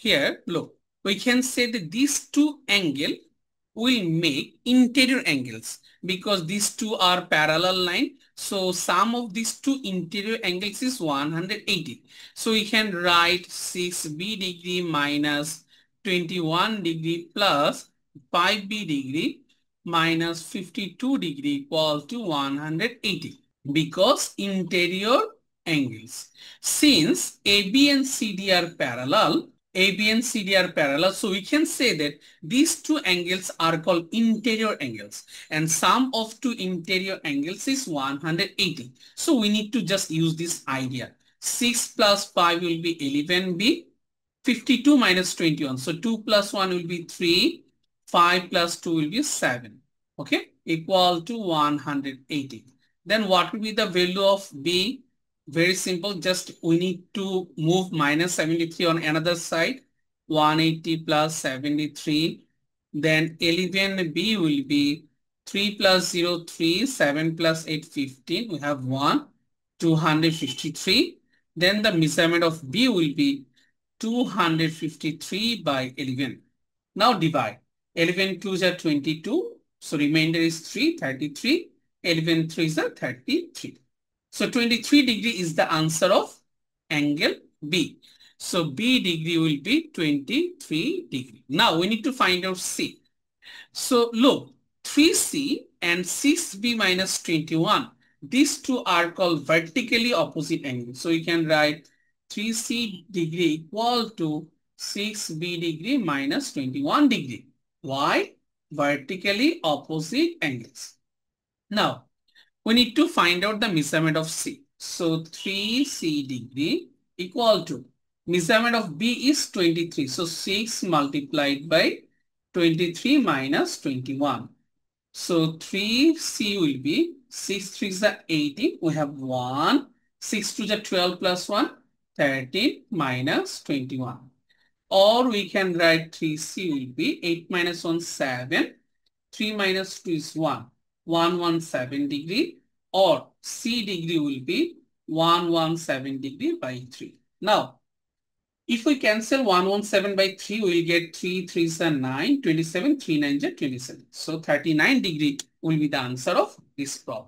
here, look, we can say that these two angles will make interior angles because these two are parallel line. So sum of these two interior angles is 180. So we can write 6b degree minus 21 degree plus 5b degree minus 52 degree equal to 180 because interior angles. Since AB and CD are parallel, AB and CD are parallel, so we can say that these two angles are called interior angles and sum of two interior angles is 180. So we need to just use this idea. 6 plus 5 will be 11b, 52 minus 21. So 2 plus 1 will be 3, 5 plus 2 will be 7. Okay, equal to 180. Then what will be the value of B? Very simple, just we need to move minus 73 on another side. 180 plus 73. Then 11B will be 3 plus 0, 3, 7 plus 8, 15. We have 1, 253. Then the measurement of B will be 253 by 11. Now divide. 11 2s are 22. So remainder is 3, 33. 11 3s are 33. So 23 degree is the answer of angle B. So B degree will be 23 degree. Now we need to find out C. So look, 3C and 6B minus 21. These two are called vertically opposite angles. So you can write 3C degree equal to 6B degree minus 21 degree. Why? Vertically opposite angles. Now, we need to find out the measurement of C. So 3C degree equal to measurement of B is 23. So 6 multiplied by 23 minus 21. So 3C will be 6 3 is 18. We have 1. 6 2 is 12 plus 1. 13 minus 21. Or we can write 3C will be 8 minus 1 7. 3 minus 2 is 1. 117 degree, or C degree will be 117 degree by 3. Now, if we cancel 117 by 3, we will get 3 3s are 9, 27, 3 9s are 27. So 39 degree will be the answer of this problem.